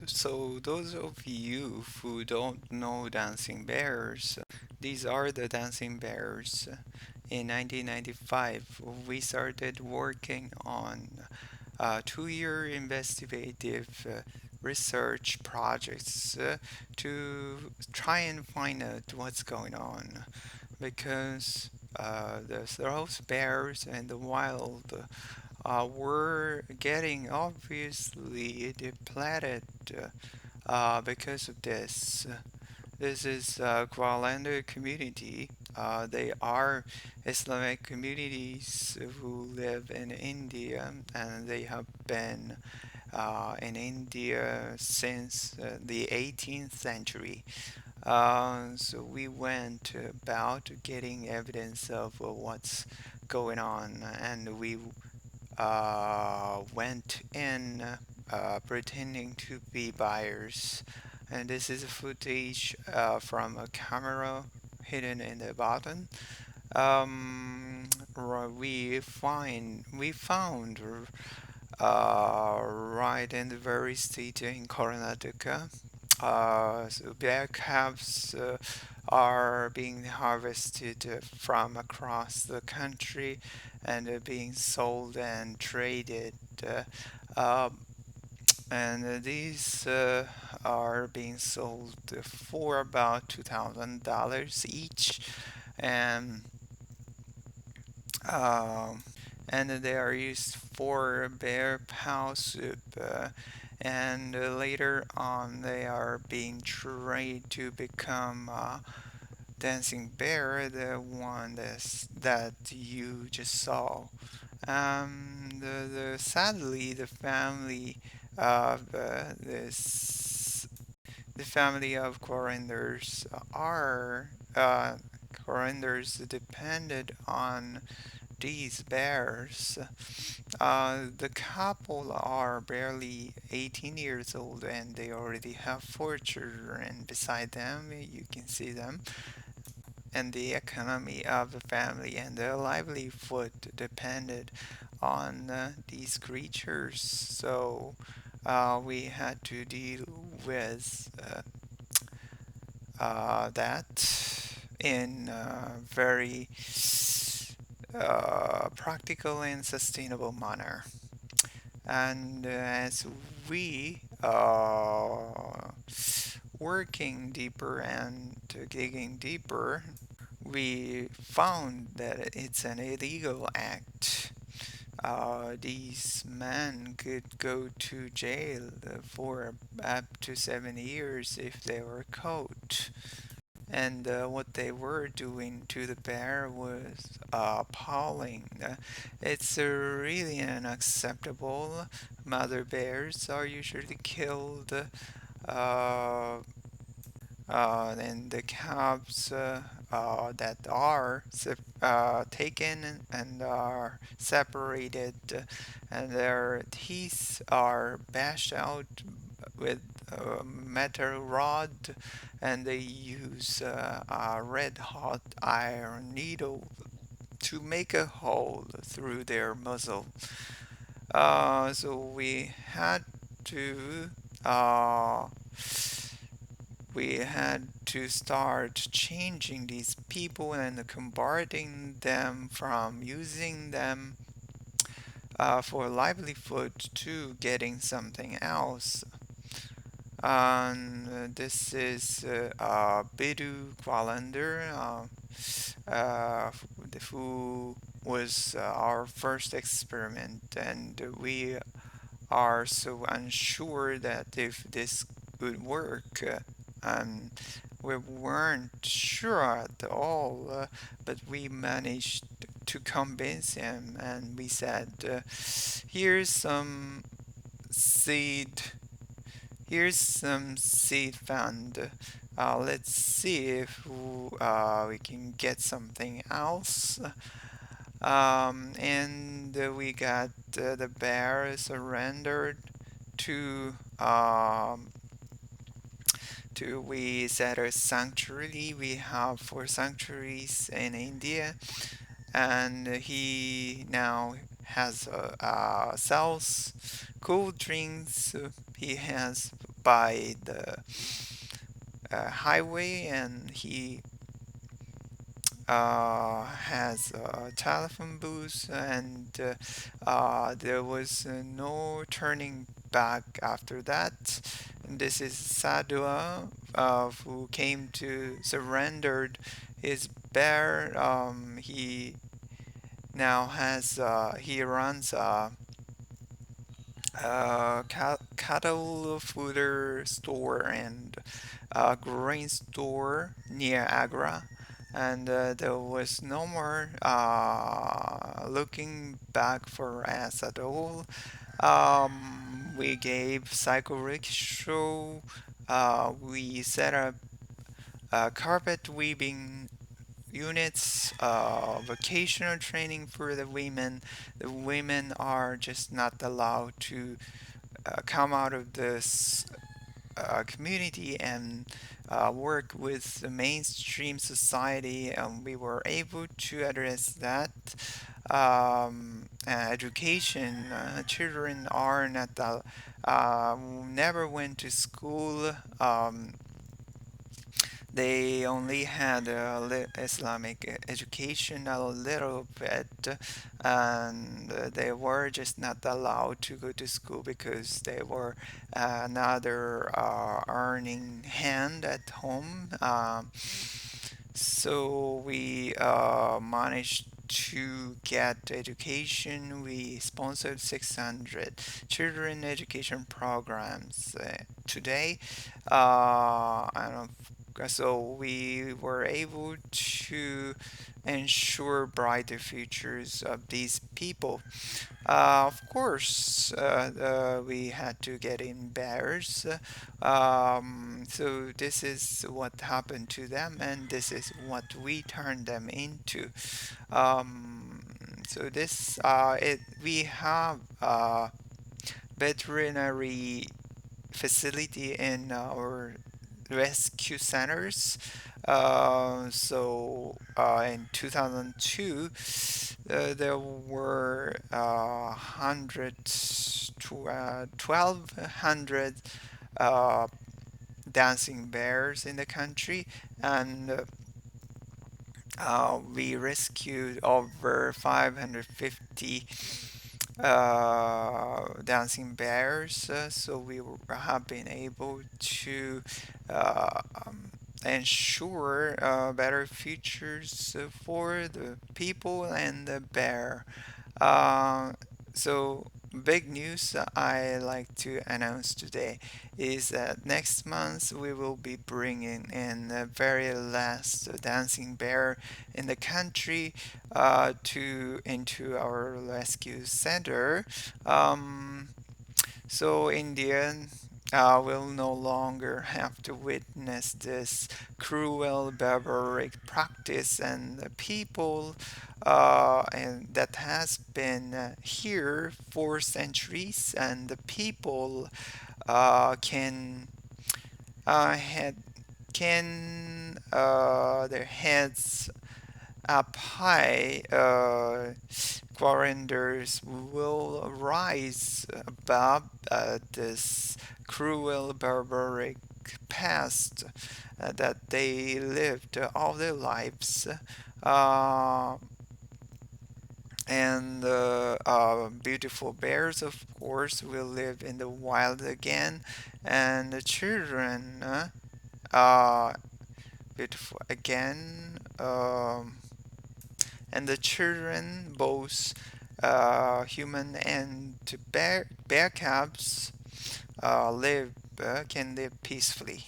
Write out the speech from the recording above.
So those of you who don't know dancing bears, these are the dancing bears. In 1995, we started working on 2-year investigative research projects to try and find out what's going on because those bears in the wild were getting obviously depleted because of this. This is Kuala community. They are Islamic communities who live in India, and they have been in India since the 18th century. So we went about getting evidence of what's going on, and we went in pretending to be buyers. And this is footage from a camera hidden in the bottom. We found right in the very state in Karnataka. So bear calves are being harvested from across the country and being sold and traded. Uh, um, and these are being sold for about $2,000 each. And um, and they are used for bear paw soup. And later on, they are being trained to become dancing bear, the one that you just saw. Sadly, of this the family of Corinders are Corinders depended on these bears. The couple are barely 18 years old and they already have 4 children beside them. You can see them. And the economy of the family and their livelihood depended on these creatures. So we had to deal with that in a very practical and sustainable manner. And as we working deeper and digging deeper, we found that it's an illegal act. These men could go to jail for up to 7 years if they were caught. And what they were doing to the bear was appalling. It's really unacceptable. Mother bears are usually killed, and the calves that are taken and are separated, and their teeth are bashed out with a metal rod, and they use a red hot iron needle to make a hole through their muzzle. So to uh, we had to start changing these people and converting them from using them for livelihood to getting something else. And this is Bidu Qualander, who was our first experiment, and we are so unsure that if this would work. Um, we weren't sure at all, but we managed to convince him, and we said, "Here's some seed. Here's some seed fund. Let's see if we can get something else." And we got the bear surrendered to we set a sanctuary. We have 4 sanctuaries in India, and he now has sells cool drinks. He has by the highway, and he has a telephone booth, and there was no turning back after that. And this is Sadua, who came to surrendered his bear. He now has he runs a cattle fooder store and a grain store near Agra, and there was no more looking back for us at all. We gave cycle rickshaw. We set up carpet weaving units, vocational training for the women. The women are just not allowed to come out of this community and work with the mainstream society, and we were able to address that. Education, children are not never went to school. They only had Islamic education a little bit, and they were just not allowed to go to school because they were another earning hand at home. So we managed to get education. We sponsored 600 children education programs today. And so we were able to ensure brighter futures of these people. Of course, we had to get in bears. So this is what happened to them, and this is what we turned them into. Um, so this it we have veterinary facility in our rescue centers. In 2002, there were 1,200 uh, dancing bears in the country, and we rescued over 550 dancing bears. So have been able to ensure better futures for the people and the bear. Uh, so, big news I like to announce today is that next month we will be bringing in the very last dancing bear in the country to into our rescue center. Um, so India will no longer have to witness this cruel, barbaric practice, and the people and that has been here for centuries, and the people can head can their heads up high. Quarenders will rise above this cruel, barbaric past that they lived all their lives. Uh, and beautiful bears, of course, will live in the wild again. And the children, uh, beautiful again. And the children, both human and bear cubs, live can live peacefully.